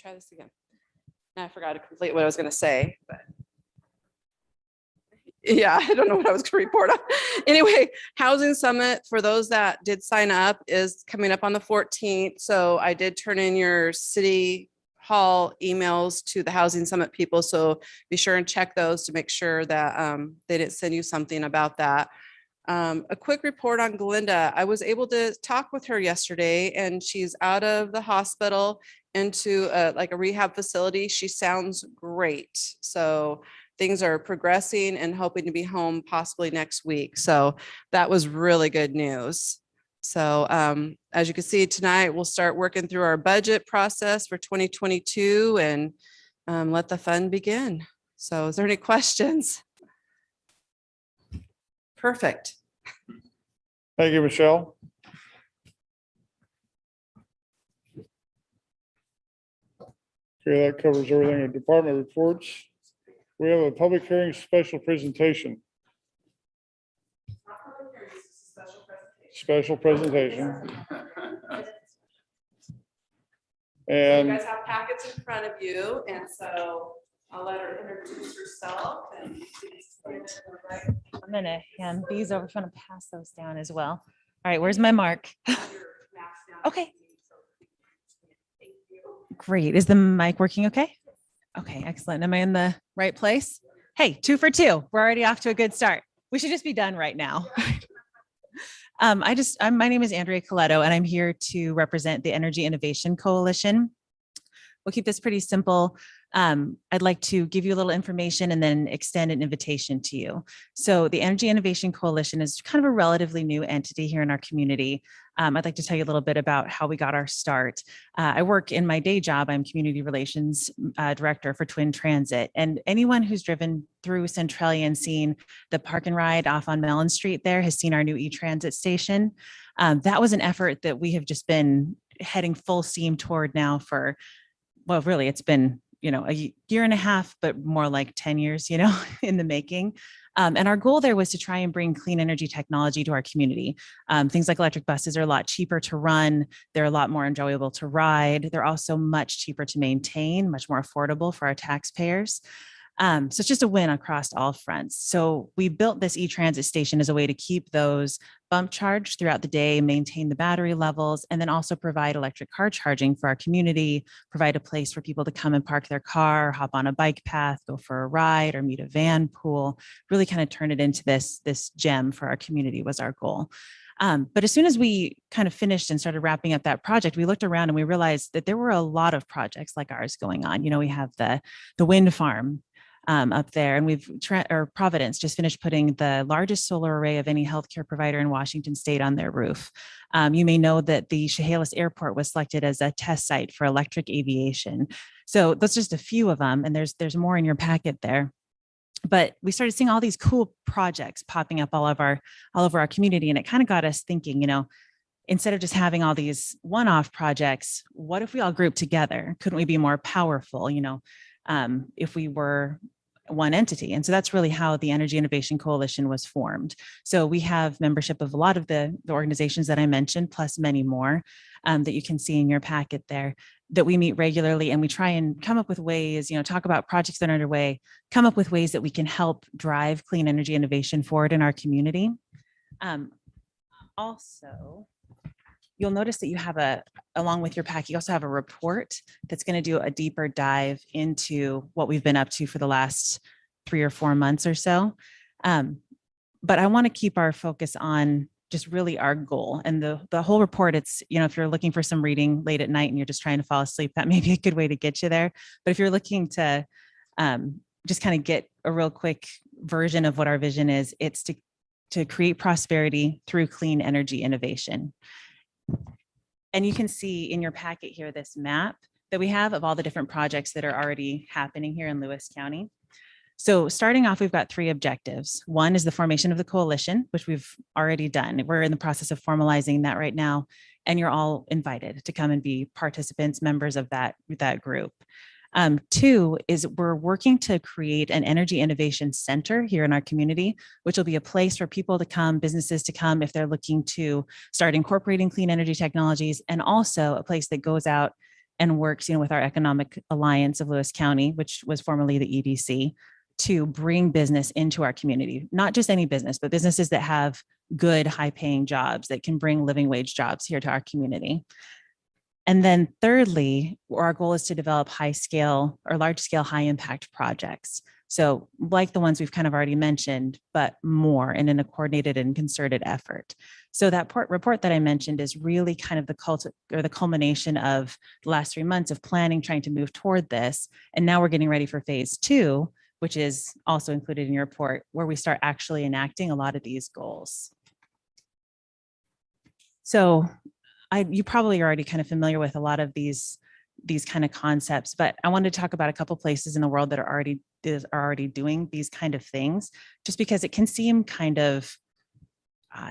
try this again. I forgot to complete what I was going to say, but yeah, I don't know what I was going to report on. Anyway, Housing Summit, for those that did sign up, is coming up on the 14th. So I did turn in your City Hall emails to the Housing Summit people. So be sure and check those to make sure that they didn't send you something about that. A quick report on Glinda. I was able to talk with her yesterday, and she's out of the hospital into like a rehab facility. She sounds great. So things are progressing and hoping to be home possibly next week. So that was really good news. So as you can see tonight, we'll start working through our budget process for 2022 and let the fun begin. So is there any questions? Perfect. Thank you, Michelle. Okay, that covers everything in department reports. We have a public hearing special presentation. Special presentation. And you guys have packets in front of you, and so I'll let her introduce herself. And I'm gonna hand these over if you want to pass those down as well. All right, where's my mark? Okay. Great. Is the mic working okay? Okay, excellent. Am I in the right place? Hey, 2 for 2. We're already off to a good start. We should just be done right now. My name is Andrea Toledo, and I'm here to represent the Energy Innovation Coalition. We'll keep this pretty simple. I'd like to give you a little information and then extend an invitation to you. So the Energy Innovation Coalition is kind of a relatively new entity here in our community. I'd like to tell you a little bit about how we got our start. I work in my day job. I'm Community Relations Director for Twin Transit. And anyone who's driven through Centralia and seen the park and ride off on Mellon Street there has seen our new e-transit station. That was an effort that we have just been heading full steam toward now for, well, really, it's been a year and a half, but more like 10 years, in the making. And our goal there was to try and bring clean energy technology to our community. Things like electric buses are a lot cheaper to run. They're a lot more enjoyable to ride. They're also much cheaper to maintain, much more affordable for our taxpayers. So it's just a win across all fronts. So we built this e-transit station as a way to keep those bump charged throughout the day, maintain the battery levels, and then also provide electric car charging for our community, provide a place for people to come and park their car, hop on a bike path, go for a ride, or meet a van pool, really kind of turn it into this gem for our community was our goal. But as soon as we kind of finished and started wrapping up that project, we looked around and we realized that there were a lot of projects like ours going on. We have the wind farm up there, and Providence just finished putting the largest solar array of any healthcare provider in Washington State on their roof. You may know that the Chehalis Airport was selected as a test site for electric aviation. So that's just a few of them, and there's more in your packet there. But we started seeing all these cool projects popping up all over our community, and it kind of got us thinking, instead of just having all these one-off projects, what if we all group together? Couldn't we be more powerful, if we were one entity? And so that's really how the Energy Innovation Coalition was formed. So we have membership of a lot of the organizations that I mentioned, plus many more that you can see in your packet there, that we meet regularly, and we try and come up with ways, talk about projects that are underway, come up with ways that we can help drive clean energy innovation forward in our community. Also, you'll notice that you have along with your pack, you also have a report that's going to do a deeper dive into what we've been up to for the last 3 or 4 months or so. But I want to keep our focus on just really our goal, and the whole report. It's, if you're looking for some reading late at night and you're just trying to fall asleep, that may be a good way to get you there. But if you're looking to just kind of get a real quick version of what our vision is, it's to create prosperity through clean energy innovation. And you can see in your packet here this map that we have of all the different projects that are already happening here in Lewis County. So starting off, we've got 3 objectives. One is the formation of the coalition, which we've already done. We're in the process of formalizing that right now, and you're all invited to come and be participants, members of that group. 2 is we're working to create an energy innovation center here in our community, which will be a place for people to come, businesses to come if they're looking to start incorporating clean energy technologies, and also a place that goes out and works, with our Economic Alliance of Lewis County, which was formerly the EDC, to bring business into our community. Not just any business, but businesses that have good, high-paying jobs that can bring living wage jobs here to our community. And then thirdly, our goal is to develop high-scale or large-scale, high-impact projects. So like the ones we've kind of already mentioned, but more and in a coordinated and concerted effort. So that report that I mentioned is really kind of the culmination of the last 3 months of planning, trying to move toward this. And now we're getting ready for phase 2, which is also included in your report, where we start actually enacting a lot of these goals. So you probably are already kind of familiar with a lot of these kind of concepts, but I wanted to talk about a couple places in the world that are already doing these kind of things, just because it can seem kind of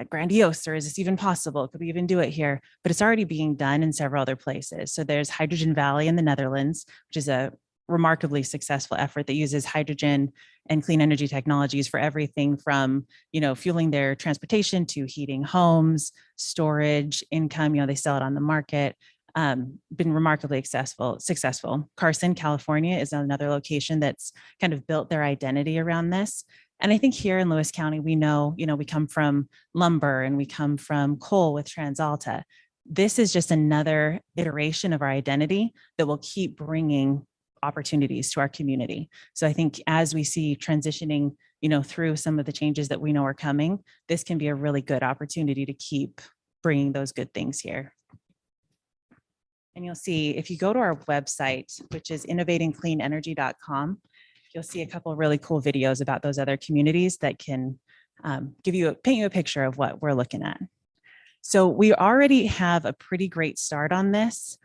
grandiose, or is this even possible? Could we even do it here? But it's already being done in several other places. So there's Hydrogen Valley in the Netherlands, which is a remarkably successful effort that uses hydrogen and clean energy technologies for everything from, fueling their transportation to heating homes, storage, income. They sell it on the market. Been remarkably successful. Carson, California is another location that's kind of built their identity around this. And I think here in Lewis County, we know, we come from lumber and we come from coal with TransAlta. This is just another iteration of our identity that will keep bringing opportunities to our community. So I think as we see transitioning, through some of the changes that we know are coming, this can be a really good opportunity to keep bringing those good things here. And you'll see if you go to our website, which is innovatingcleanenergy.com, you'll see a couple of really cool videos about those other communities that can paint you a picture of what we're looking at. So we already have a pretty great start on this.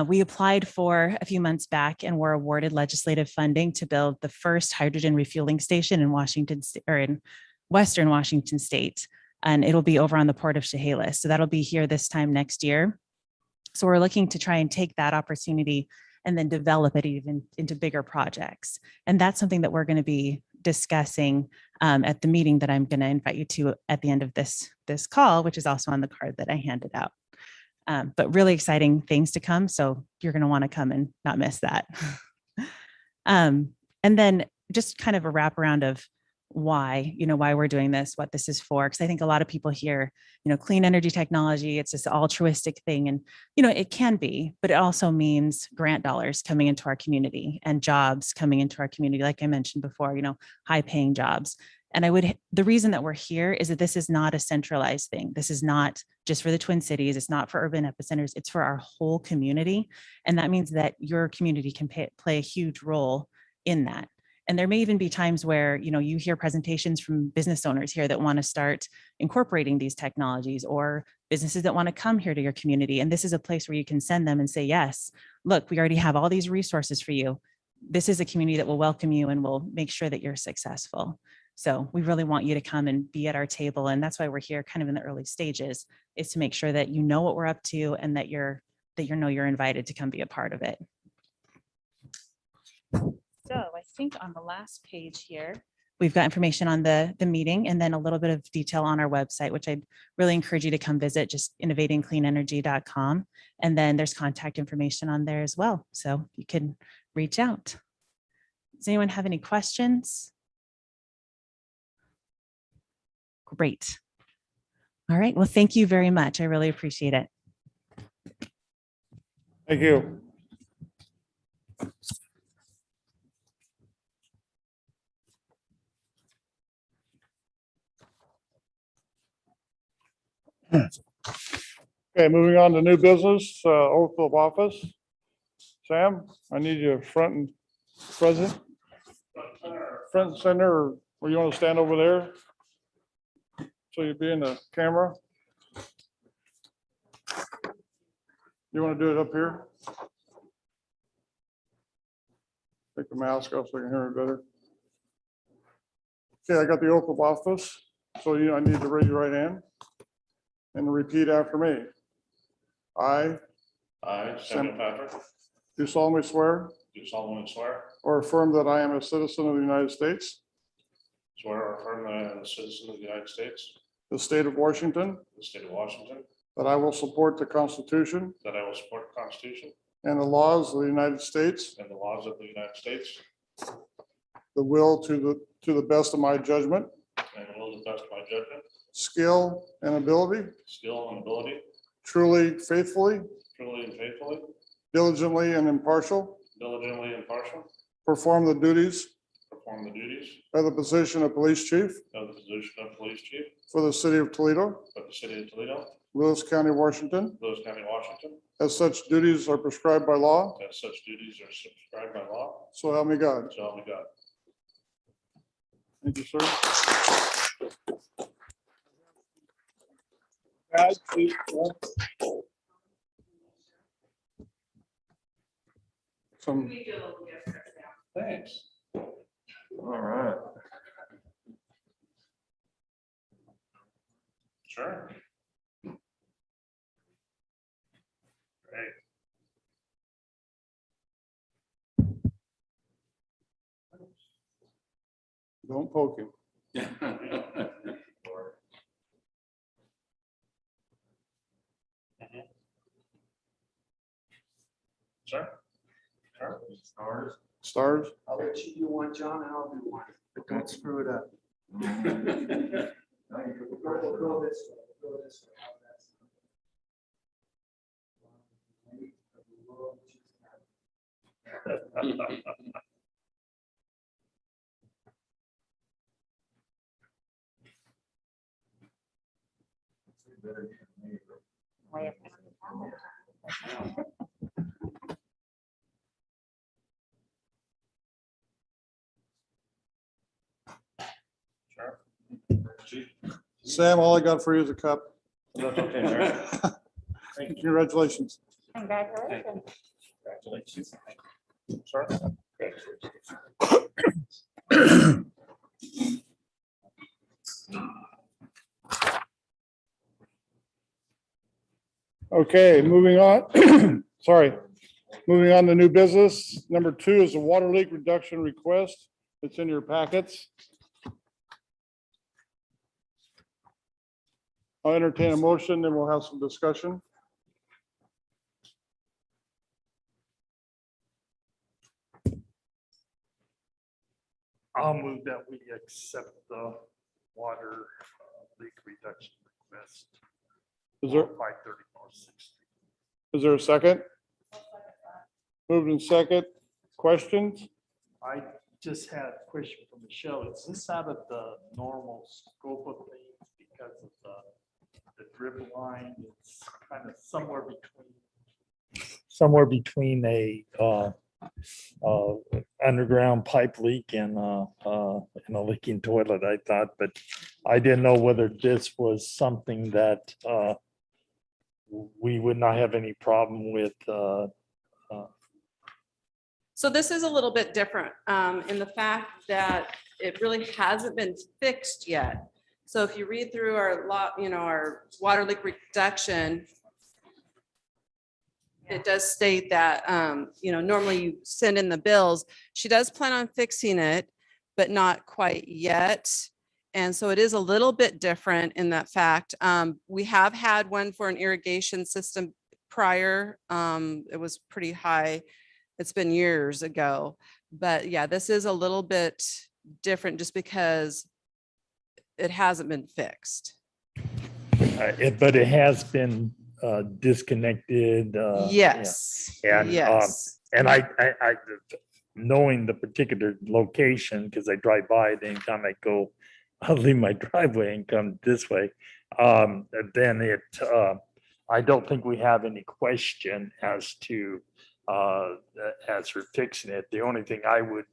We applied for a few months back and were awarded legislative funding to build the first hydrogen refueling station in in Western Washington State. And it'll be over on the Port of Chehalis. So that'll be here this time next year. So we're looking to try and take that opportunity and then develop it even into bigger projects. And that's something that we're going to be discussing at the meeting that I'm going to invite you to at the end of this call, which is also on the card that I handed out. But really exciting things to come. So you're going to want to come and not miss that. And then just kind of a wraparound of why we're doing this, what this is for. Because I think a lot of people hear, clean energy technology, it's this altruistic thing. And, it can be, but it also means grant dollars coming into our community and jobs coming into our community. Like I mentioned before, high paying jobs. And the reason that we're here is that this is not a centralized thing. This is not just for the Twin Cities. It's not for urban epicenters. It's for our whole community. And that means that your community can play a huge role in that. And there may even be times where, you hear presentations from business owners here that want to start incorporating these technologies, or businesses that want to come here to your community. And this is a place where you can send them and say, yes, look, we already have all these resources for you. This is a community that will welcome you and will make sure that you're successful. So we really want you to come and be at our table. And that's why we're here kind of in the early stages, is to make sure that you know what we're up to and that you're invited to come be a part of it. So I think on the last page here, we've got information on the meeting and then a little bit of detail on our website, which I'd really encourage you to come visit, just innovatingcleanenergy.com. And then there's contact information on there as well. So you can reach out. Does anyone have any questions? Great. All right. Well, thank you very much. I really appreciate it. Thank you. Okay, moving on to new business, oath of office. Sam, I need you front and present. Front and center, or you want to stand over there? So you'd be in the camera. You want to do it up here? Take the mask off so I can hear it better. Okay, I got the oath of office. So I need to raise your right hand and repeat after me. I, Samuel Patrick, do solemnly swear do solemnly swear or affirm that I am a citizen of the United States, or affirm that I am a citizen of the United States, the state of Washington, the state of Washington, that I will support the Constitution that I will support the Constitution and the laws of the United States, and the laws of the United States, the will to the best of my judgment, and will to the best of my judgment, skill, and ability, skill, and ability, truly, faithfully, truly and faithfully, diligently, and impartial, diligently and impartial, perform the duties perform the duties of the position of police chief of the position of police chief for the city of Toledo, of the city of Toledo, Lewis County, Washington, Lewis County, Washington, as such duties are prescribed by law, as such duties are subscribed by law, so help me God. so help me God. Thank you, sir. Some, Thanks. All right. Sure. Great. don't poke him. Sure. Sure. Stars. Stars, I'll let you do one, John, and I'll do one, but don't screw it up. We'll go this way, go this way. How's that sound? Sure. Chief. Sam, all I got for you is a cup. That's okay, Mayor. Congratulations. Congratulations. Congratulations. Sure. Okay, moving on. Sorry. Moving on to new business. Number 2 is a water leak reduction request. It's in your packets. I'll entertain a motion, then we'll have some discussion. I'll move that we accept the water leak reduction request. Is there, 530 North 6th Street. is there a second? Moved in second. Questions? I just had a question from Michelle. Is this out of the normal scope of things because of the drip line? It's kind of somewhere between a underground pipe leak and a leaking toilet, I thought, but I didn't know whether this was something that we would not have any problem with. So this is a little bit different in the fact that it really hasn't been fixed yet. So if you read through our our water leak reduction, it does state that, normally you send in the bills. She does plan on fixing it, but not quite yet. And so it is a little bit different in that fact. We have had one for an irrigation system prior. It was pretty high. It's been years ago, but yeah, this is a little bit different just because it hasn't been fixed. But it has been disconnected. Yes, And, yes. And I, knowing the particular location, because I drive by it anytime I leave my driveway and come this way. Then I don't think we have any question as to, as for fixing it. The only thing I would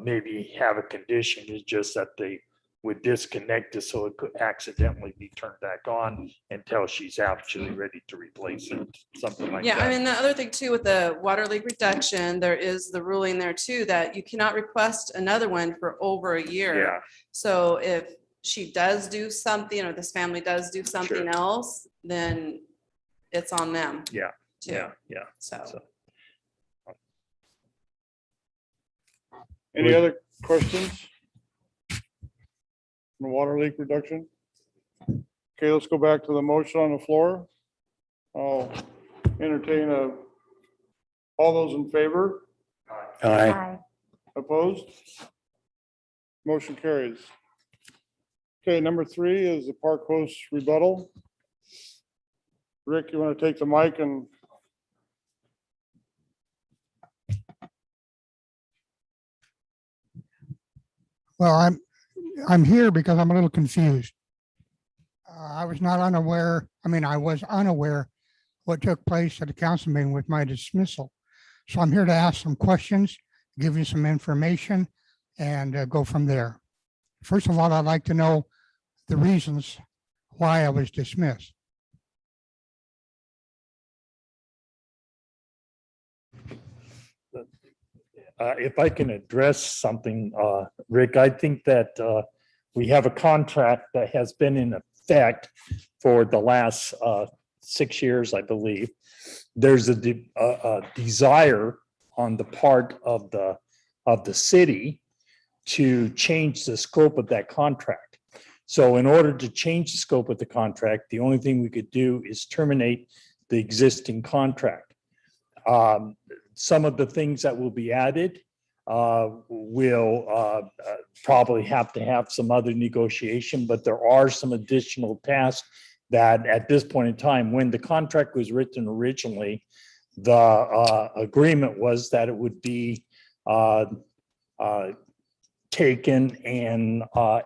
maybe have a condition is just that they would disconnect it so it could accidentally be turned back on until she's actually ready to replace it, something like that. Yeah, I mean, the other thing too, with the water leak reduction, there is the ruling there too, that you cannot request another one for over a year. Yeah, So if she does do something, or this family does do something Sure. else, then it's on them. Yeah, Too. yeah. So, So, Any other questions? On the water leak reduction? Okay, let's go back to the motion on the floor. I'll entertain a All those in favor? Aye. Opposed? Motion carries. Okay, number 3 is the park host rebuttal. Rick, you want to take the mic and Well, I'm here because I'm a little confused. I was not unaware, I was unaware what took place at the council meeting with my dismissal. So I'm here to ask some questions, give you some information, and go from there. First of all, I'd like to know the reasons why I was dismissed. If I can address something, Rick, I think that we have a contract that has been in effect for the last 6 years, I believe. There's a desire on the part of the city to change the scope of that contract. So in order to change the scope of the contract, the only thing we could do is terminate the existing contract. Some of the things that will be added will probably have to have some other negotiation, but there are some additional tasks that at this point in time, when the contract was written originally, the agreement was that it would be taken and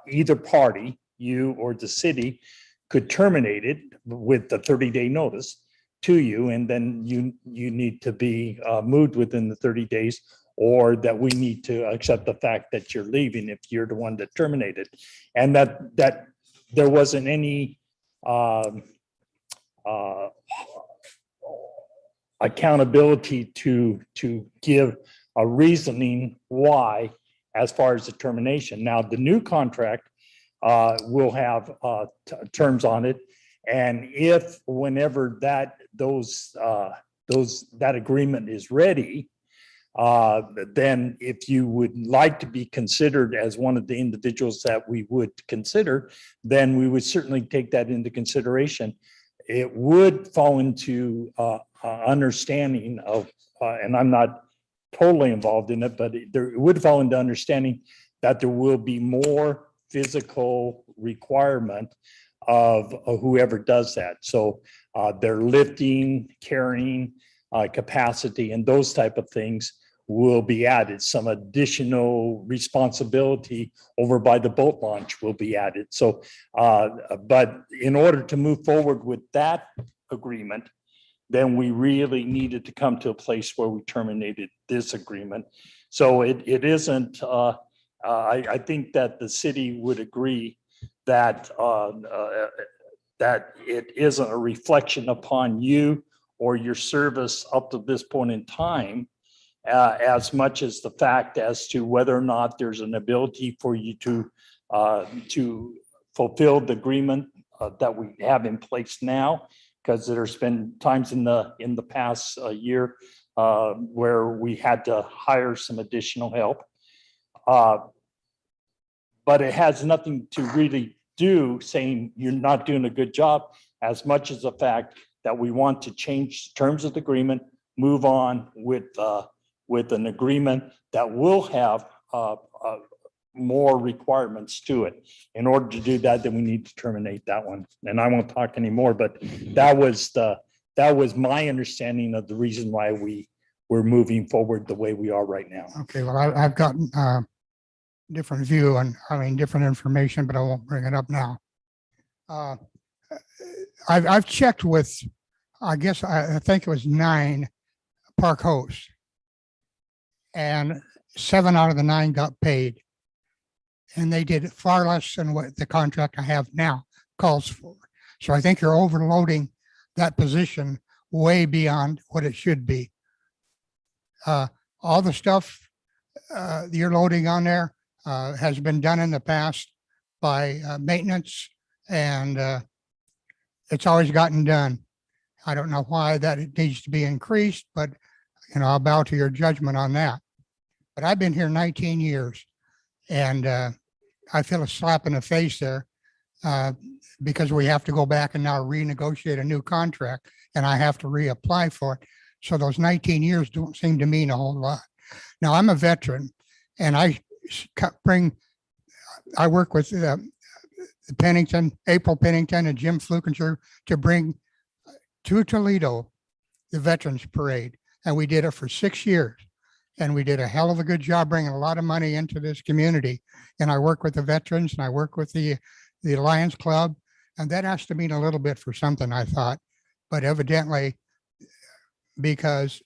either party, you or the city, could terminate it with the 30-day notice to you, and then you need to be moved within the 30 days, or that we need to accept the fact that you're leaving if you're the one that terminated. And that there wasn't any accountability to give a reasoning why as far as the termination. Now, the new contract will have terms on it. And if whenever that agreement is ready, then if you would like to be considered as one of the individuals that we would consider, then we would certainly take that into consideration. It would fall into understanding of, and I'm not totally involved in it, but it would fall into understanding that there will be more physical requirement of whoever does that. So their lifting, carrying capacity, and those type of things will be added. Some additional responsibility over by the boat launch will be added. So, but in order to move forward with that agreement, then we really needed to come to a place where we terminated this agreement. So it isn't, I think that the city would agree that that it isn't a reflection upon you or your service up to this point in time, as much as the fact as to whether or not there's an ability for you to fulfill the agreement that we have in place now, because there's been times in the past year where we had to hire some additional help. But it has nothing to really do saying you're not doing a good job, as much as the fact that we want to change terms of the agreement, move on with an agreement that will have more requirements to it. In order to do that, then we need to terminate that one. And I won't talk anymore, but that was my understanding of the reason why we're moving forward the way we are right now. Okay, well, I've gotten different view and different information, but I won't bring it up now. I've checked with, I guess, I think it was 9 park hosts, and 7 out of the 9 got paid. And they did far less than what the contract I have now calls for. So I think you're overloading that position way beyond what it should be. All the stuff you're loading on there has been done in the past by maintenance, and it's always gotten done. I don't know why that it needs to be increased, but I'll bow to your judgment on that. But I've been here 19 years, and I feel a slap in the face there because we have to go back and now renegotiate a new contract, and I have to reapply for it. So those 19 years don't seem to mean a whole lot. Now, I'm a veteran and I work with April Pennington and Jim Flukinger to bring to Toledo the Veterans Parade. And we did it for 6 years. And we did a hell of a good job bringing a lot of money into this community. And I work with the veterans and I work with the Lions Club. And that has to mean a little bit for something, I thought. But evidently, because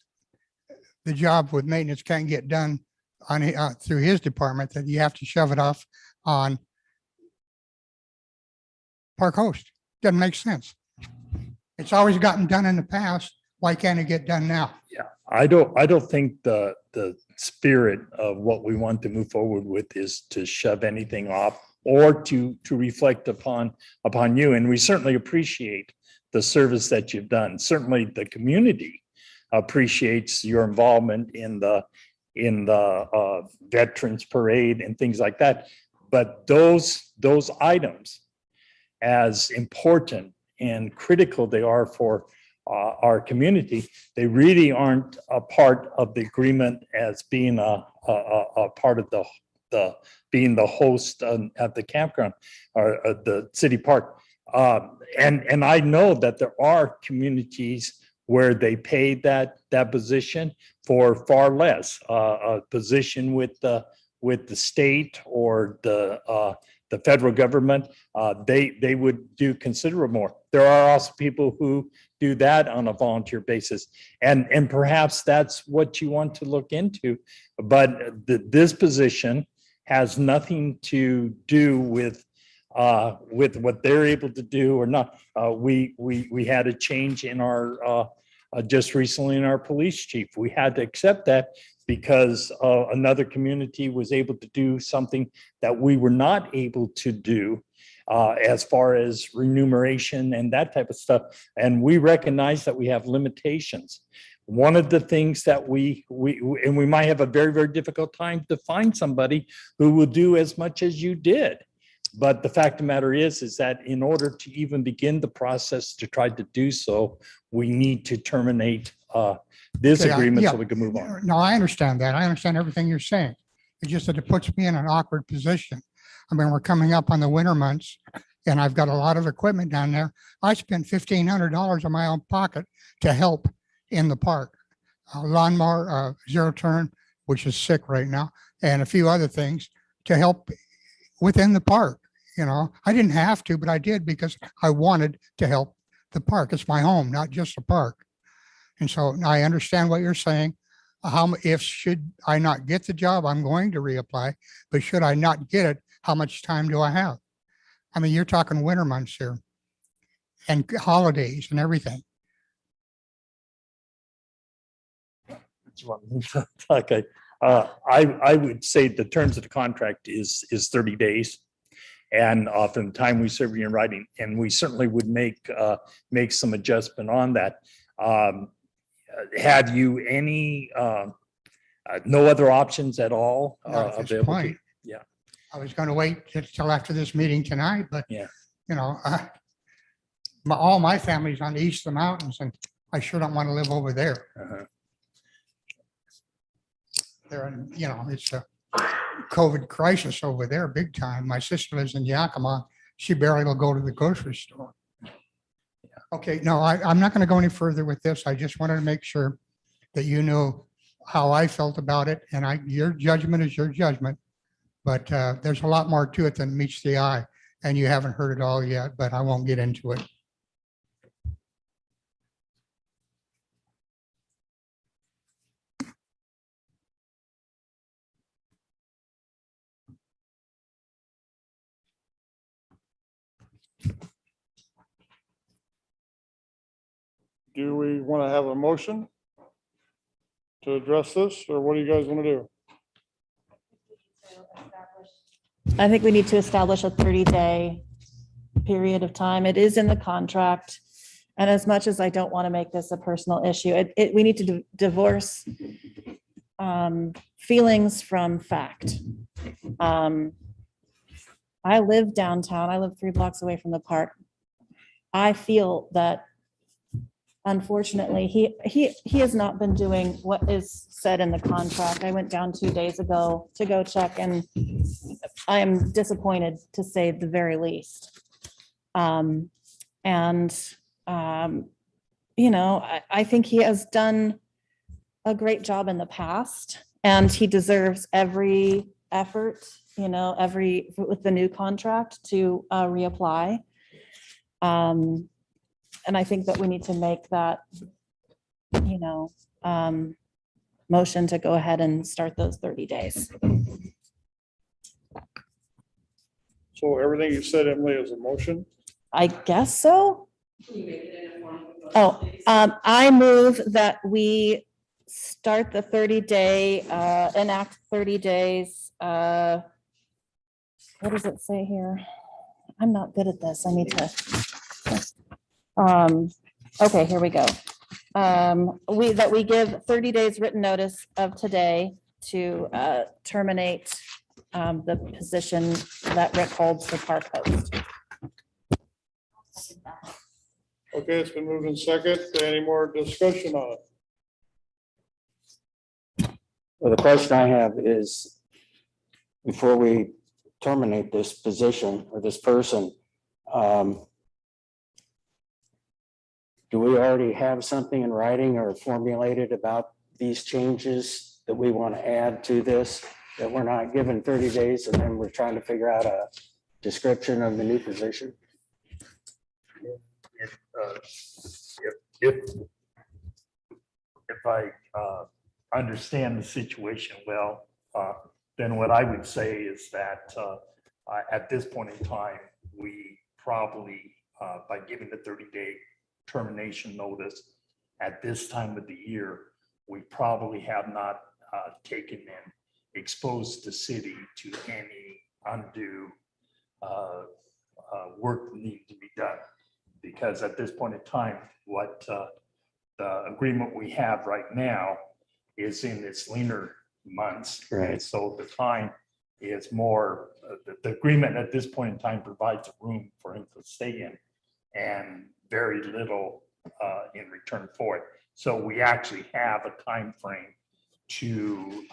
the job with maintenance can't get done on through his department, that you have to shove it off on Park Host. Doesn't make sense. It's always gotten done in the past. Why can't it get done now? Yeah, I don't think the spirit of what we want to move forward with is to shove anything off or to reflect upon you. And we certainly appreciate the service that you've done. Certainly the community appreciates your involvement in the Veterans Parade and things like that. But those items, as important and critical they are for our community, they really aren't a part of the agreement as being a part of the being the host at the campground or the city park. And I know that there are communities where they pay that position for far less. A position with the state or the federal government, they would do considerable more. There are also people who do that on a volunteer basis. And perhaps that's what you want to look into. But this position has nothing to do with what they're able to do or not. We had a change in our, just recently in our police chief. We had to accept that because another community was able to do something that we were not able to do as far as remuneration and that type of stuff. And we recognize that we have limitations. One of the things that we might have a very, very difficult time to find somebody who will do as much as you did. But the fact of the matter is that in order to even begin the process to try to do so, we need to terminate this Okay, agreement yeah. so we can move on. No, I understand that. I understand everything you're saying. It's just that it puts me in an awkward position. I mean, we're coming up on the winter months and I've got a lot of equipment down there. I spent $1,500 in my own pocket to help in the park. Lawnmower, zero turn, which is sick right now, and a few other things to help within the park. You know, I didn't have to, but I did because I wanted to help the park. It's my home, not just a park. And so I understand what you're saying. Should I not get the job, I'm going to reapply, but should I not get it, how much time do I have? I mean, you're talking winter months here and holidays and everything. Okay, I would say the terms of the contract is 30 days. And from the time we serve you in writing, and we certainly would make some adjustment on that. Have you any no other options at all Not at this available to you? point. Yeah. I was going to wait till after this meeting tonight, but Yeah. you know, all my family's on the east of the mountains and I sure don't want to live over there. Uh-huh. You know, it's a COVID crisis over there big time. My sister lives in Yakima. She barely will go to the grocery store. Okay, no, I'm not going to go any further with this. I just wanted to make sure that you know how I felt about it, and your judgment is your judgment. But there's a lot more to it than meets the eye, and you haven't heard it all yet, but I won't get into it. Do we want to have a motion to address this, or what do you guys want to do? I think we need to establish a 30-day period of time. It is in the contract. And as much as I don't want to make this a personal issue, we need to divorce feelings from fact. I live downtown. I live 3 blocks away from the park. I feel that unfortunately, he has not been doing what is said in the contract. I went down 2 days ago to go check, and I am disappointed, to say the very least. I think he has done a great job in the past, and he deserves every effort, with the new contract to reapply. And I think that we need to make that, motion to go ahead and start those 30 days. So everything you said, Emily, is a motion? I guess so. Oh, I move that we start the 30-day, enact 30 days. What does it say here? I'm not good at this. I need to. Okay, here we go. We give 30 days written notice of today to terminate the position that Rick holds for park host. Okay, it's been moved in second. Any more discussion on it? Well, the question I have is, before we terminate this position or this person, do we already have something in writing or formulated about these changes that we want to add to this, that we're not given 30 days and then we're trying to figure out a description of the new position? If I understand the situation well, then what I would say is that at this point in time, we probably, by giving the 30-day termination notice at this time of the year, we probably have not taken and exposed the city to any undue work that needs to be done. Because at this point in time, what the agreement we have right now is in its leaner months. Right. And so the time is more, the agreement at this point in time provides a room for him to stay in and very little in return for it. So we actually have a time frame to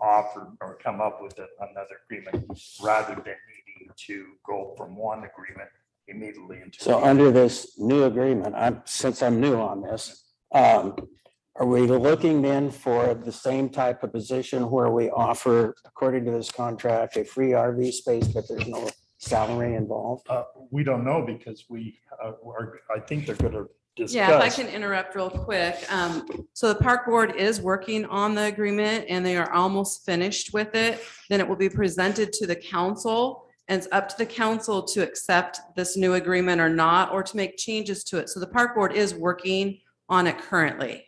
offer or come up with another agreement rather than needing to go from one agreement immediately into. So under this new agreement, since I'm new on this, are we looking then for the same type of position where we offer, according to this contract, a free RV space, but there's no salary involved? We don't know because I think they're going to discuss. Yeah, if I can interrupt real quick. So the park board is working on the agreement and they are almost finished with it. Then it will be presented to the council. And it's up to the council to accept this new agreement or not, or to make changes to it. So the park board is working on it currently.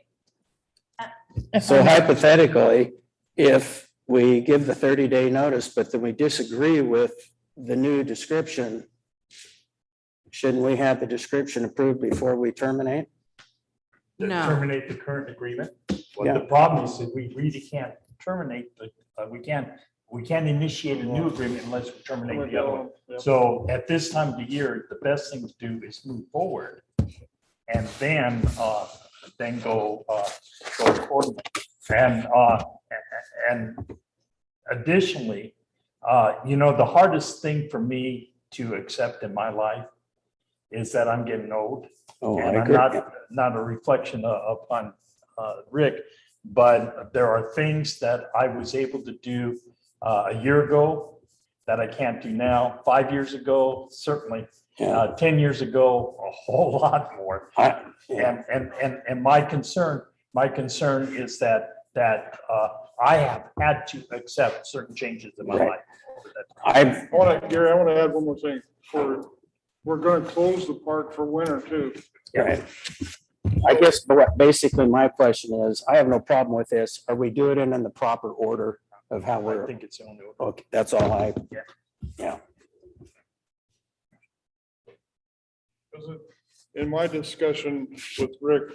So hypothetically, if we give the 30-day notice, but then we disagree with the new description, shouldn't we have the description approved before we terminate? To No. terminate the current agreement. Well, Yeah. the problem is that we really can't terminate we can't initiate a new agreement unless we terminate the other one. So at this time of the year, the best thing to do is move forward and then go forward. And additionally, the hardest thing for me to accept in my life is that I'm getting old. Oh, I And I'm agree. not a reflection upon Rick, but there are things that I was able to do a year ago that I can't do now. 5 years ago, certainly. Yeah. 10 years ago, a whole lot more. Yeah. And my concern is that I have had to accept certain changes in my Right. life. Gary, I want to add one more thing. We're going to close the park for winter too. Right. I guess basically my question is, I have no problem with this. Are we doing it in the proper order of how I we're, think it's the only way. okay, that's all In my discussion with Rick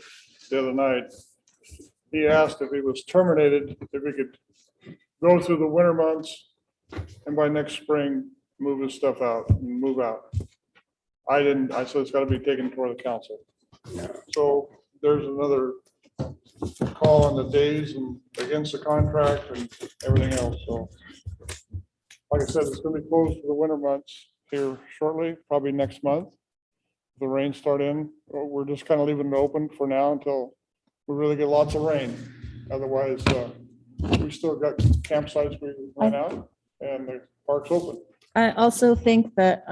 the other night, he asked if he was terminated, if we could go through the winter months and by next spring, move his stuff out and move out. I said it's got to be taken toward the council. So there's another call on the days and against the contract and everything else, so. Like I said, it's gonna be closed for the winter months here shortly, probably next month. The rain start in, we're just kind of leaving it open for now until we really get lots of rain. Otherwise, we still got campsites we can rent out and the park's open. I also think that,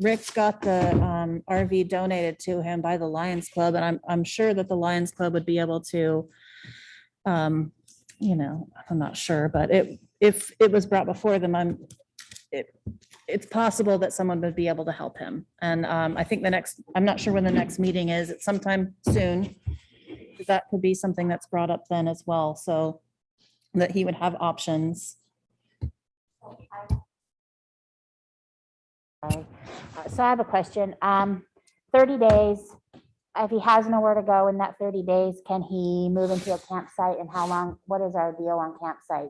Rick's got the RV donated to him by the Lions Club, and I'm sure that the Lions Club would be able to, I'm not sure, but if it was brought before them, it's possible that someone would be able to help him. And I think I'm not sure when the next meeting is. It's sometime soon. That could be something that's brought up then as well, so that he would have options. So I have a question. 30 days, if he has nowhere to go in that 30 days, can he move into a campsite? And how long, what is our deal on campsites?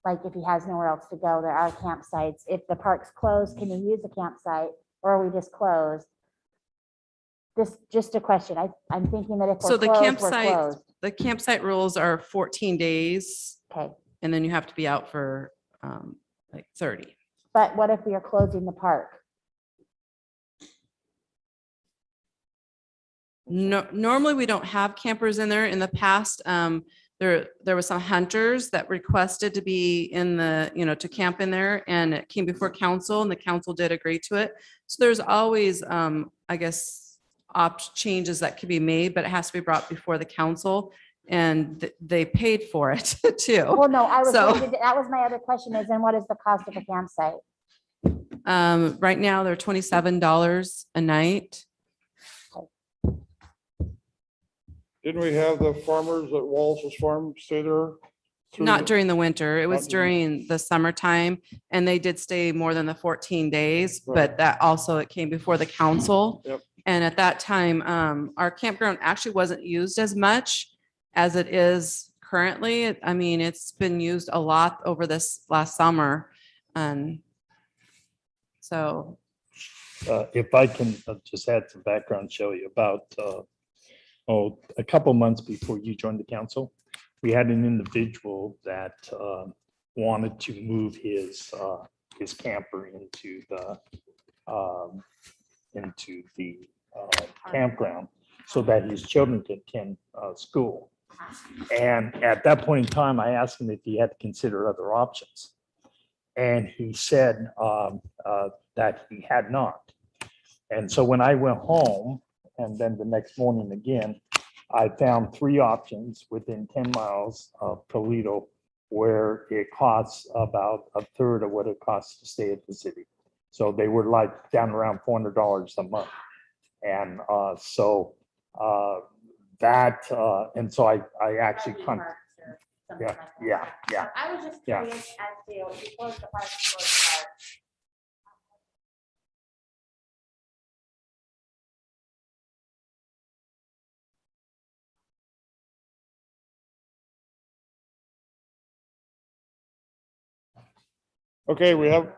Like if he has nowhere else to go, there are campsites. If the park's closed, can he use a campsite or are we just closed? This, just a question. I'm thinking that if So we're the closed, we're campsite, closed. the campsite rules are 14 days Okay, and then you have to be out for like 30. but what if we are closing the park? No, normally we don't have campers in there. In the past, there was some hunters that requested to be in the, to camp in there, and it came before council and the council did agree to it. So there's always, I guess, changes that could be made, but it has to be brought before the council and they paid for it too. Well, no, So- that was my other question is, then what is the cost of a campsite? Right now they're $27 a night. Didn't we have the farmers at Walsh's Farm stay there? through Not the- during the winter. It was Not during- during the summertime and they did stay more than the 14 days, Right. but that also, it came before the council. Yep. And at that time, our campground actually wasn't used as much as it is currently. I mean, it's been used a lot over this last summer. And so, If I can just add some background, show you about, a couple months before you joined the council, we had an individual that wanted to move his camper into the campground so that his children could attend school. And at that point in time, I asked him if he had to consider other options. And he said that he had not. And so when I went home, and then the next morning again, I found 3 options within 10 miles of Toledo where it costs about a third of what it costs to stay at the city. So they were like down around $400 a month. And so and so I actually, yeah. I was just Yeah. curious as to, if you close the park, you close the park. Okay, we have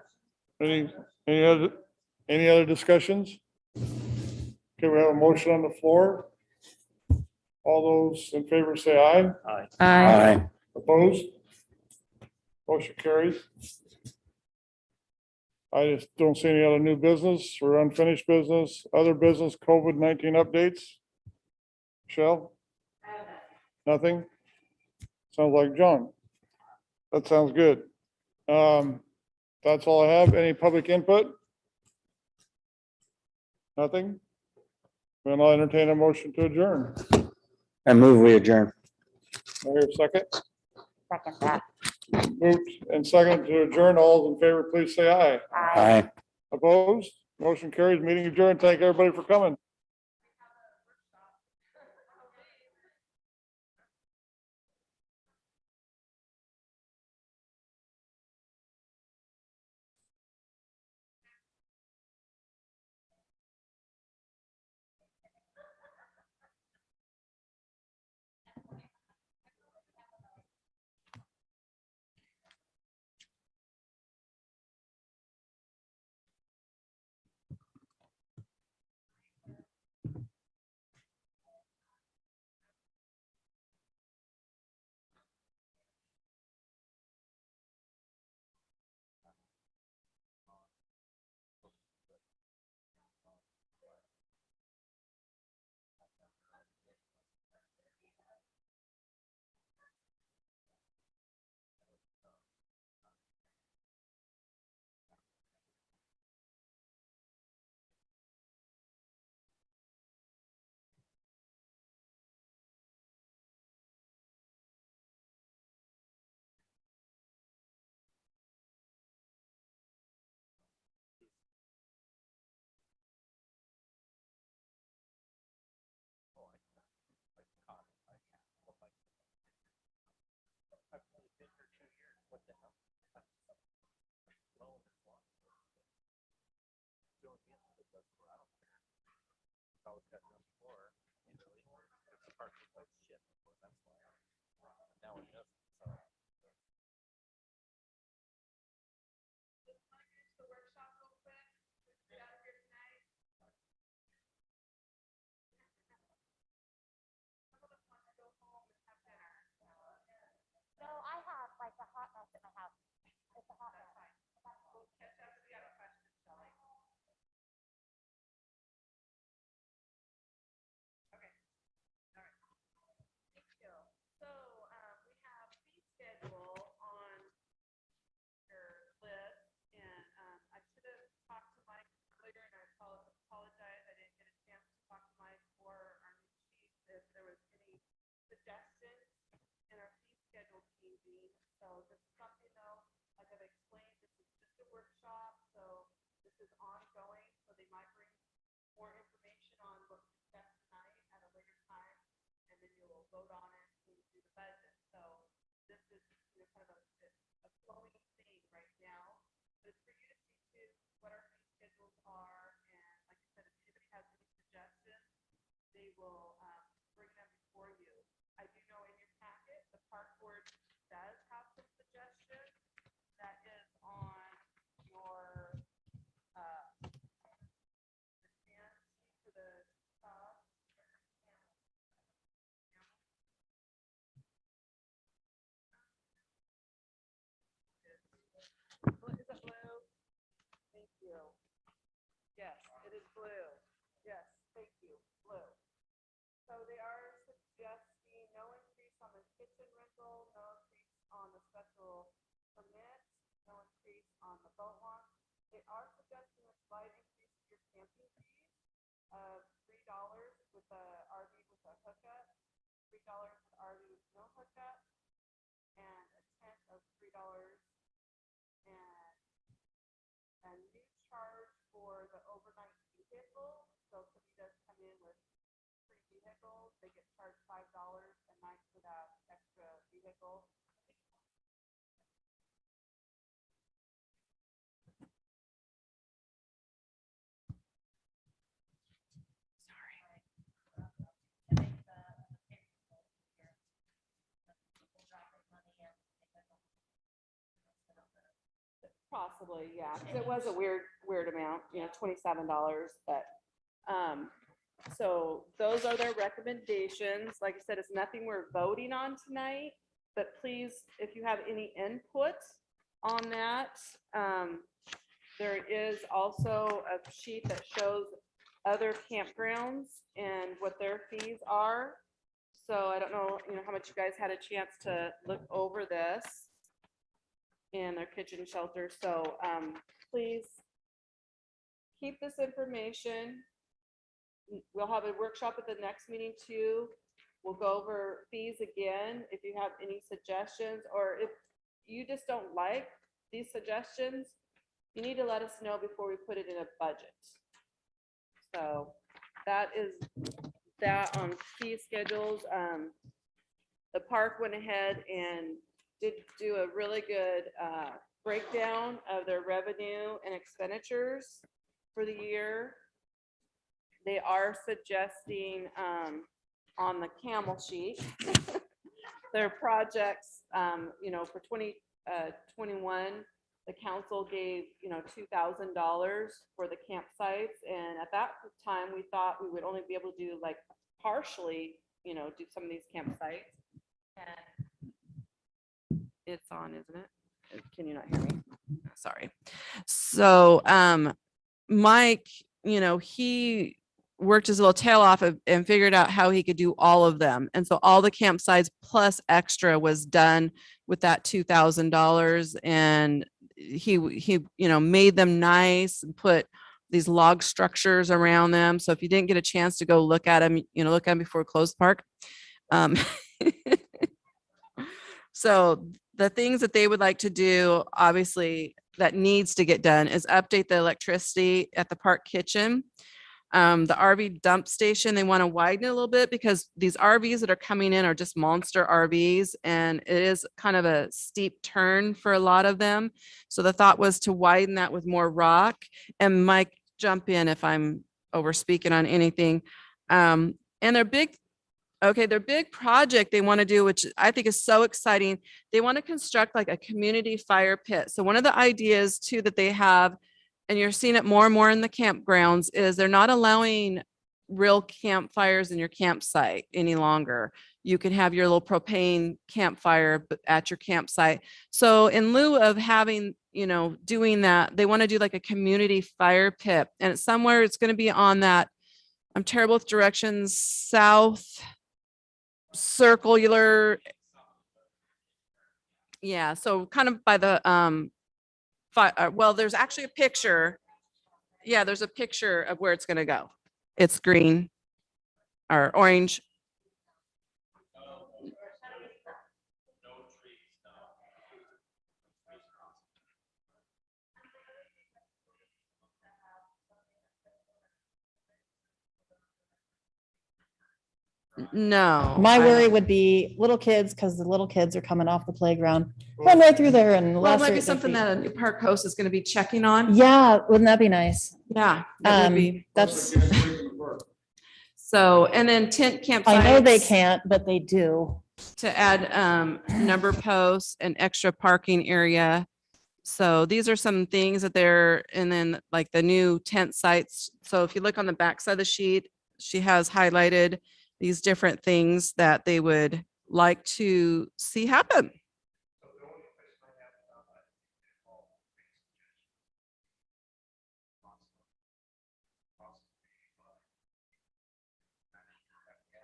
any other discussions? Okay, we have a motion on the floor. All those in favor say aye. Aye. Opposed? Motion carries. I just don't see any other new business or unfinished business, other business, COVID-19 updates. Michelle? Nothing? Sounds like John. That sounds good. That's all I have. Any public input? Nothing? Then I'll entertain a motion to adjourn. I move we adjourn. I hear a second. Second that. Moved and second to adjourn. All those in favor, please say aye. Aye. Opposed? Motion carries. Meeting adjourned. Thank everybody for coming. No, I have like a hot mess at my house. It's a hot mess. So, we have fee schedule on your list, and, I should have talked to Mike earlier, and I apologize, I didn't get a chance to talk to Mike or our new chief if there was any suggestions in our fee schedule changing. So this is something though, like I've explained, this is just a workshop, so this is ongoing, so they might bring more information on what we discussed tonight at a later time, and then you will vote on it when you do the budget. So this is, kind of a flowing thing right now, but it's for you to see too what our fee schedules are, and like I said, if anybody has any suggestions, they will bring them before you. I do know in your packet, the park board does have some suggestions. That is on your the stand sheet for the top. Is it blue? Thank you. Yes, it is blue. Yes, thank you, blue. So they are suggesting no increase on the kitchen rental, no increase on the special permit, no increase on the boat launch. They are suggesting a slight increase to your camping fees of $3 with the RV with a hookup, $3 with RV with no hookup, and a tent of $3, and a new charge for the overnight vehicle. So if somebody does come in with free vehicles, they get charged $5 a night for that extra vehicle. Possibly, yeah, 'cause it was a weird amount, $27, but, so those are their recommendations. Like I said, it's nothing we're voting on tonight, but please, if you have any input on that, there is also a sheet that shows other campgrounds and what their fees are. So I don't know, how much you guys had a chance to look over this in their kitchen shelter. So please keep this information. We'll have a workshop at the next meeting too. We'll go over fees again. If you have any suggestions, or if you just don't like these suggestions, you need to let us know before we put it in a budget. So that is that on fee schedules. The park went ahead and did do a really good breakdown of their revenue and expenditures for the year. They are suggesting on the camel sheet their projects, for 2021, the council gave, $2,000 for the campsites. And at that time, we thought we would only be able to do like partially, do some of these campsites. And it's on, isn't it? Can you not hear me? Sorry. So Mike, he worked his little tail off and figured out how he could do all of them. And so all the campsites plus extra was done with that $2,000. And he made them nice and put these log structures around them. So if you didn't get a chance to go look at them, look at them before closed park. So the things that they would like to do, obviously, that needs to get done is update the electricity at the park kitchen. The RV dump station, they want to widen it a little bit because these RVs that are coming in are just monster RVs, and it is kind of a steep turn for a lot of them. So the thought was to widen that with more rock. And Mike, jump in if I'm over speaking on anything. And their big, okay, their big project they want to do, which I think is so exciting, they want to construct like a community fire pit. So one of the ideas too that they have, and you're seeing it more and more in the campgrounds, is they're not allowing real campfires in your campsite any longer. You can have your little propane campfire at your campsite. So in lieu of having, doing that, they want to do like a community fire pit. And it's somewhere, it's going to be on that, I'm terrible with directions, south circular. Yeah, so kind of by the, well, there's actually a picture. Yeah, there's a picture of where it's going to go. It's green or orange. No. My I worry don't- would be little kids, because the little kids are coming off the playground, run right through there and. Well, it might be lacerate their something feet. that a park host is going to be checking on. Yeah, wouldn't that be nice? Yeah, that would be. That's, So, and then tent campsites. I know they can't, but they do. To add number posts and extra parking area. So these are some things that they're, and then like the new tent sites. So if you look on the back side of the sheet, she has highlighted these different things that they would like to see happen.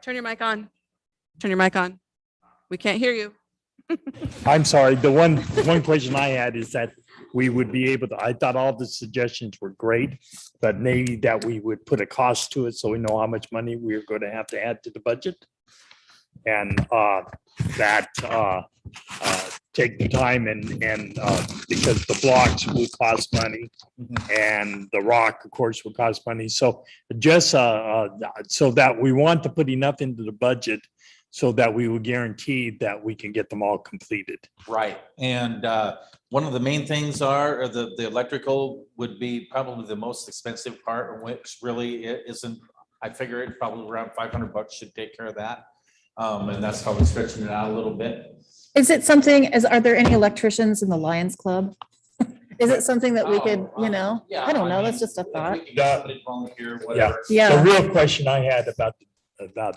Turn your mic on. Turn your mic on. We can't hear you. I'm sorry. The one question I had is that we would be able to, I thought all the suggestions were great, but maybe that we would put a cost to it so we know how much money we're going to have to add to the budget. And that take the time and because the blocks will cost money and the rock, of course, will cost money. So just so that we want to put enough into the budget so that we will guarantee that we can get them all completed. Right, and one of the main things are the electrical would be probably the most expensive part, which really isn't. I figure it probably around $500 should take care of that, and that's probably stretching it out a little bit. Is it something, are there any electricians in the Lions Club? Is it something that we could, Yeah, I don't know, that's mean, just a thought. we can get somebody volunteer, Yeah. whatever. The Yeah, real question I had about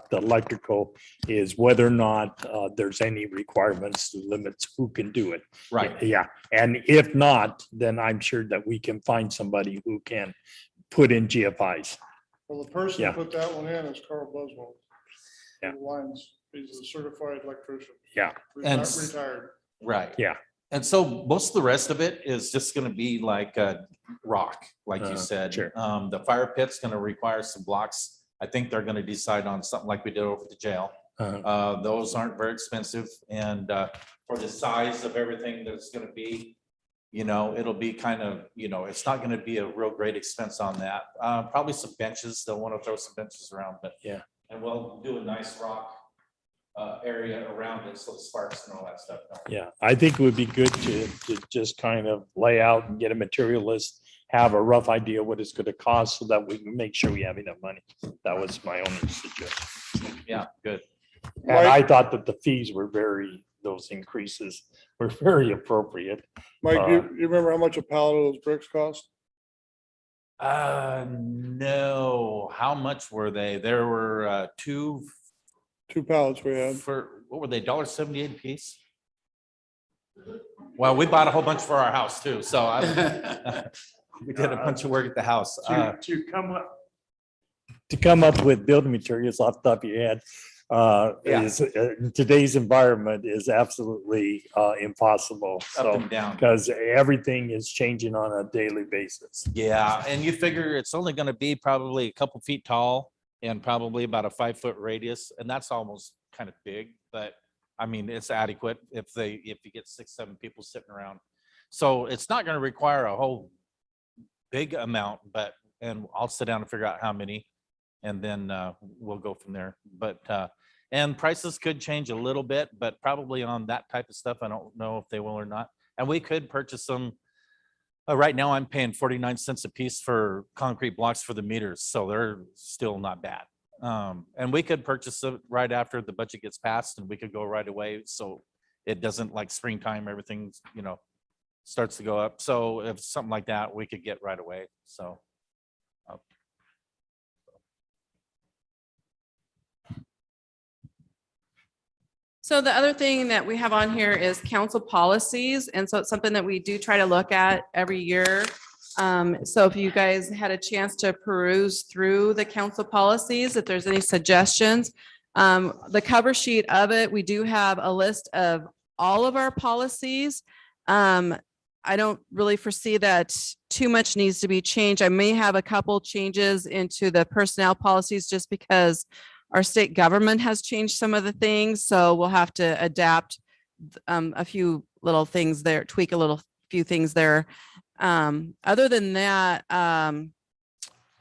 the electrical is whether or not there's any requirements to limits who can do it. Right, Yeah, and if not, then I'm sure that we can find somebody who can put in GFIs. Well, the person Yeah. who put that one in is Carl Buswell. Yeah. Lines, he's a certified electrician. Yeah. And Retired. right. Yeah. And so most of the rest of it is just gonna be like rock, like you said. sure. The fire pit's gonna require some blocks. I think they're gonna decide on something like we did over at the jail. Those aren't very expensive, and for the size of everything that's gonna be, it'll be kind of, it's not gonna be a real great expense on that. Probably some benches, they'll wanna throw some benches around, but. Yeah. And we'll do a nice rock area around it, so the sparks and all that stuff. Yeah, I think it would be good to just kind of lay out and get a material list, have a rough idea what it's going to cost so that we can make sure we have enough money. That was my only suggestion. Yeah, good. And I thought that the fees were those increases were very appropriate. Mike, you remember how much a pallet of those bricks cost? No, how much were they? There were two 2 pallets we had. for, what were they, $1.78 a piece? Well, we bought a whole bunch for our house too, so we did a bunch of work at the house. To come up with building materials off the top of your head is in today's environment is absolutely impossible. Up So and down. because everything is changing on a daily basis. Yeah, and you figure it's only gonna be probably a couple feet tall and probably about a 5-foot radius, and that's almost kind of big, but I mean, it's adequate if you get 6-7 people sitting around. So it's not gonna require a whole big amount, and I'll sit down and figure out how many, and then we'll go from there. But and prices could change a little bit, but probably on that type of stuff, I don't know if they will or not. And we could purchase them Right now I'm paying 49 cents a piece for concrete blocks for the meters, so they're still not bad. And we could purchase it right after the budget gets passed and we could go right away. So it doesn't like springtime, everything's, starts to go up. So if something like that, we could get right away. So. So the other thing that we have on here is council policies. And so it's something that we do try to look at every year. So if you guys had a chance to peruse through the council policies, if there's any suggestions, the cover sheet of it, we do have a list of all of our policies. I don't really foresee that too much needs to be changed. I may have a couple changes into the personnel policies just because our state government has changed some of the things, so we'll have to adapt a few little things there, tweak a little few things there. Other than that,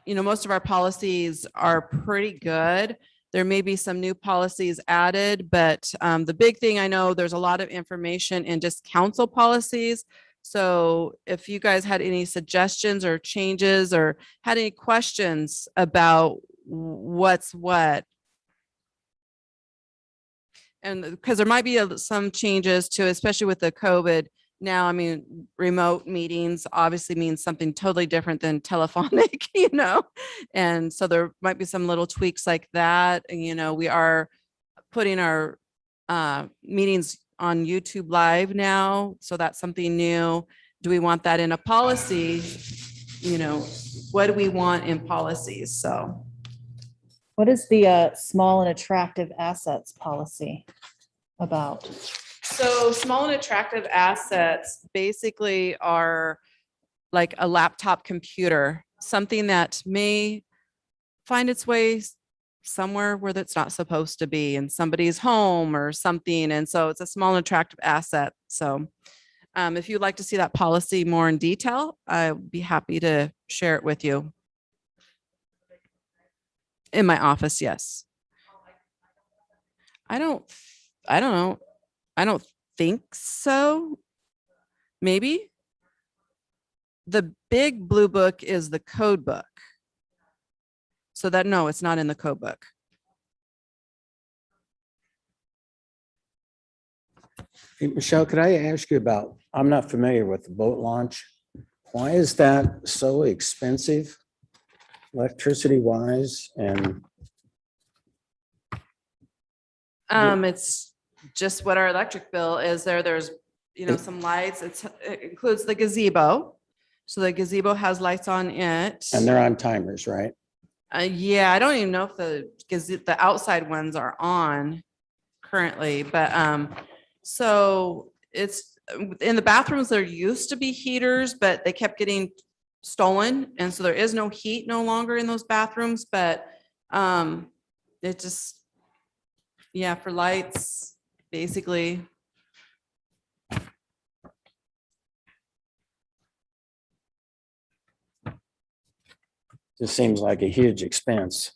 most of our policies are pretty good. There may be some new policies added, but the big thing I know, there's a lot of information in just council policies. So if you guys had any suggestions or changes or had any questions about what's what, and because there might be some changes to, especially with the COVID now, I mean, remote meetings obviously means something totally different than telephonic, and so there might be some little tweaks like that. And, we are putting our meetings on YouTube Live now, so that's something new. Do we want that in a policy? What do we want in policies? So. What is the small and attractive assets policy about? So small and attractive assets basically are like a laptop computer, something that may find its way somewhere where that's not supposed to be in somebody's home or something. And so it's a small and attractive asset. So if you'd like to see that policy more in detail, I'd be happy to share it with you. In my office, yes. I don't know. I don't think so. Maybe. The big blue book is the code book. So that, no, it's not in the code book. Hey, Michelle, could I ask you about, I'm not familiar with the boat launch. Why is that so expensive, electricity wise? And It's just what our electric bill is there. There's, some lights. It includes the gazebo. So the gazebo has lights on it. and they're on timers, right? Yeah, I don't even know if the outside ones are on currently, but so it's in the bathrooms, there used to be heaters, but they kept getting stolen. And so there is no heat no longer in those bathrooms, but it just, yeah, for lights, basically. Just seems like a huge expense.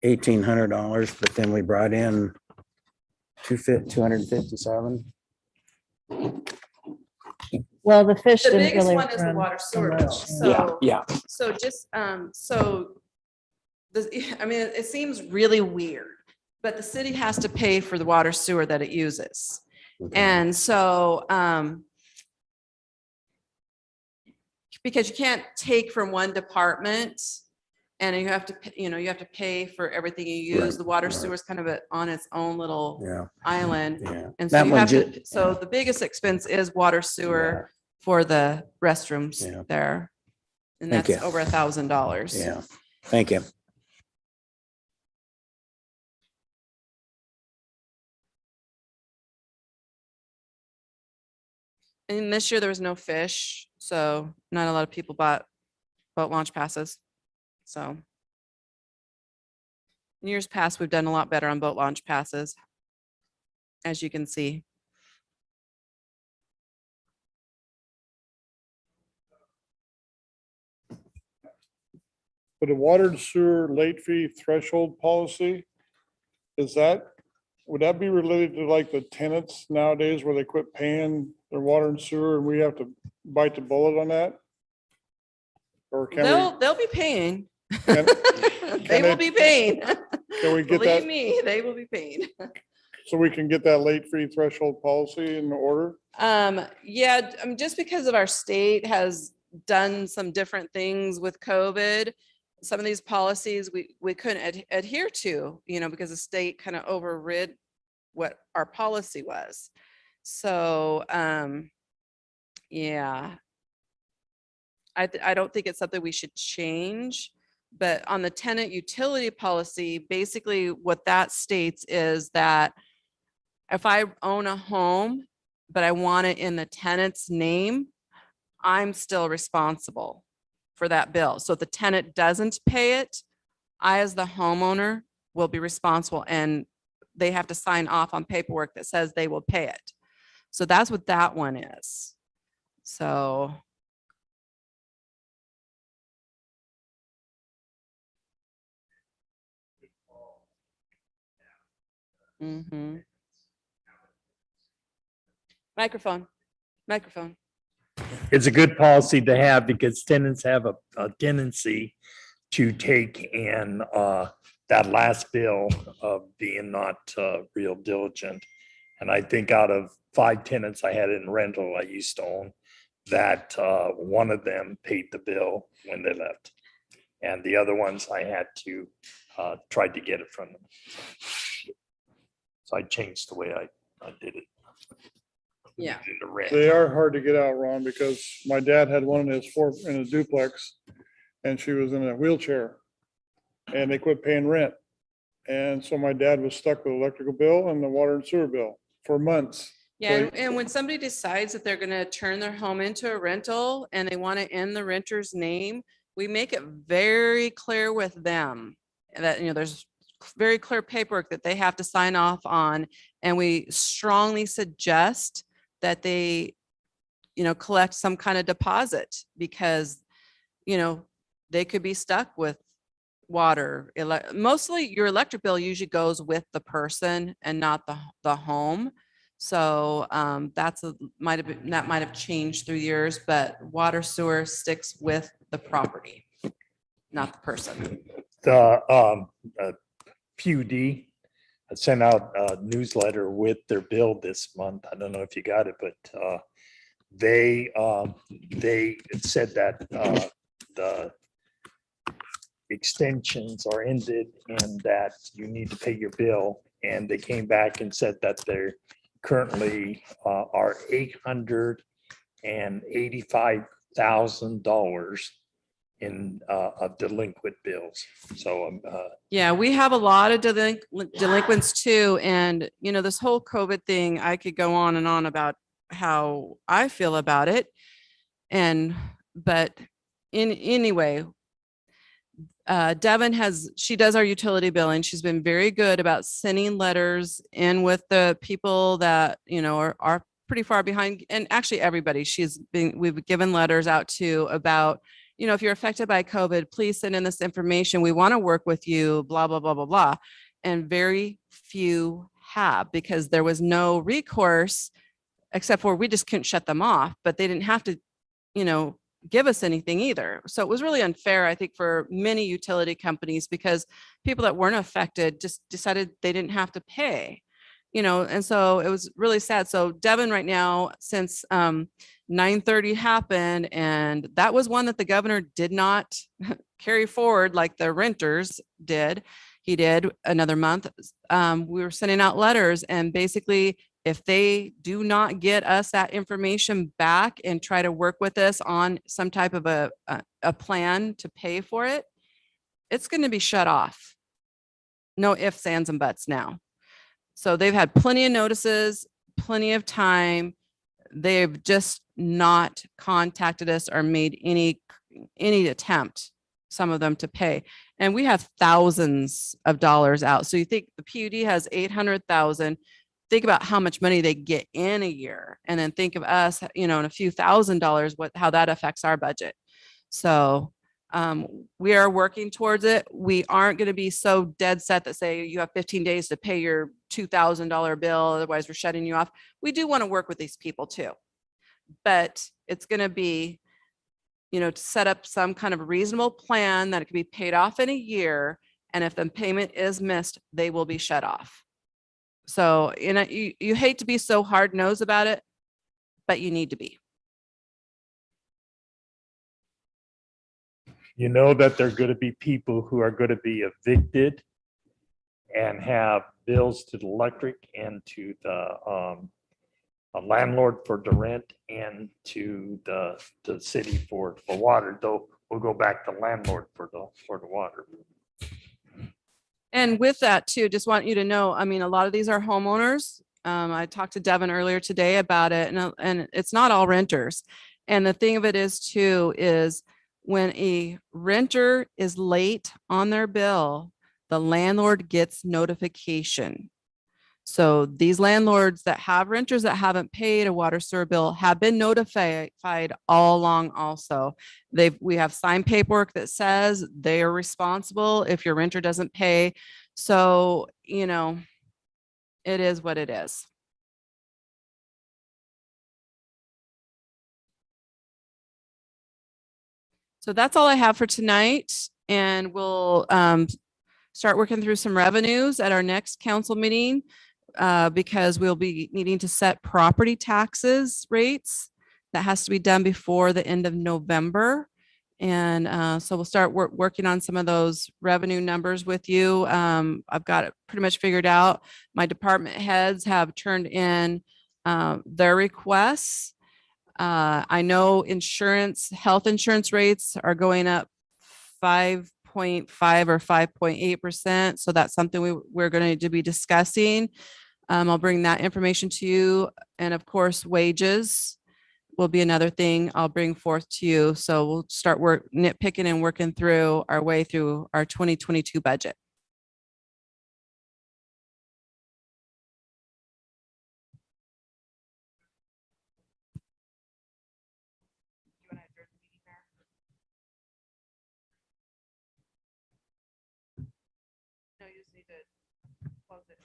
$1,800, but then we brought in $257. Well, the fish The didn't biggest really one is the run water so sewer bill. much, So, Yeah. so just, so this, I mean, it seems really weird, but the city has to pay for the water sewer that it uses. Okay. And so, because you can't take from one department and you have to, you have to pay for everything you use. Right, The water right. sewer is kind of on its own little Yeah, island. yeah. And so That you one have ju- to, so the biggest expense is water sewer for the restrooms Yeah. there. And Thank that's you. over $1,000. Yeah, thank you. And this year there was no fish, so not a lot of people bought boat launch passes. So in years past, we've done a lot better on boat launch passes, as you can see. For the water and sewer late fee threshold policy, is that would that be related to like the tenants nowadays where they quit paying their water and sewer and we have to bite the bullet on that? Or can They'll be paying. Can- They will be paying. can we get Believe that, me, they will be paying. so we can get that late fee threshold policy in order? Yeah, just because of our state has done some different things with COVID, some of these policies we couldn't adhere to, because the state kind of overrid what our policy was. So, yeah. I don't think it's something we should change, but on the tenant utility policy, basically what that states is that if I own a home, but I want it in the tenant's name, I'm still responsible for that bill. So if the tenant doesn't pay it, I, as the homeowner, will be responsible, and they have to sign off on paperwork that says they will pay it. So that's what that one is. So. Mhm. Microphone. It's a good policy to have because tenants have a tendency to take and that last bill of being not real diligent. And I think out of 5 tenants I had in rental I used to own, that one of them paid the bill when they left. And the other ones I had to try to get it from them. So I changed the way I did it. Yeah. In the rent. They are hard to get out, Ron, because my dad had one in his duplex and she was in a wheelchair and they quit paying rent. And so my dad was stuck with electrical bill and the water and sewer bill for months. Yeah, and when somebody decides that they're gonna turn their home into a rental and they want to end the renter's name, we make it very clear with them that, there's very clear paperwork that they have to sign off on. And we strongly suggest that they, collect some kind of deposit because, they could be stuck with water. Mostly your electric bill usually goes with the person and not the home. So that might have changed through years, but water sewer sticks with the property, not the person. The PUD sent out a newsletter with their bill this month. I don't know if you got it, but they said that the extensions are ended and that you need to pay your bill. And they came back and said that they're currently are $885,000 in of delinquent bills. So Yeah, we have a lot of delinquents too. And, this whole COVID thing, I could go on and on about how I feel about it. But anyway, Devin she does our utility billing. She's been very good about sending letters in with the people that, are pretty far behind. And actually everybody we've given letters out to about, if you're affected by COVID, please send in this information. We want to work with you, blah, blah, blah, blah, blah. And very few have, because there was no recourse except for we just couldn't shut them off, but they didn't have to, give us anything either. So it was really unfair, I think, for many utility companies because people that weren't affected just decided they didn't have to pay, and so it was really sad. So Devin right now, since 9/30 happened, and that was one that the governor did not carry forward like the renters did. He did another month. We were sending out letters, and basically if they do not get us that information back and try to work with us on some type of a plan to pay for it, it's going to be shut off. No ifs, ands, and buts now. So they've had plenty of notices, plenty of time. They've just not contacted us or made any attempt, some of them, to pay. And we have thousands of dollars out. So you think the PUD has 800,000. Think about how much money they get in a year, and then think of us, in a few $1,000s, how that affects our budget. So We are working towards it. We aren't going to be so dead set that say you have 15 days to pay your $2,000 bill, otherwise we're shutting you off. We do want to work with these people too. But it's going to be, to set up some kind of reasonable plan that it can be paid off in a year. And if the payment is missed, they will be shut off. So, you hate to be so hard nosed about it, but you need to be. You know that there are going to be people who are going to be evicted and have bills to the electric and to the a landlord for the rent and to the city for water, though we'll go back to landlord for the water. And with that too, just want you to know, I mean, a lot of these are homeowners. I talked to Devin earlier today about it, and it's not all renters. And the thing of it is too, is when a renter is late on their bill, the landlord gets notification. So these landlords that have renters that haven't paid a water sewer bill have been notified all along also. We have signed paperwork that says they are responsible if your renter doesn't pay. So, it is what it is. So that's all I have for tonight. And we'll start working through some revenues at our next council meeting. Because we'll be needing to set property taxes rates. That has to be done before the end of November. And so we'll start working on some of those revenue numbers with you. I've got it pretty much figured out. My department heads have turned in their requests. I know health insurance rates are going up 5.5 or 5.8%. So that's something we're going to be discussing. I'll bring that information to you. And of course, wages will be another thing I'll bring forth to you. So we'll start nitpicking and working through our way through our 2022 budget. No, you just need to close it.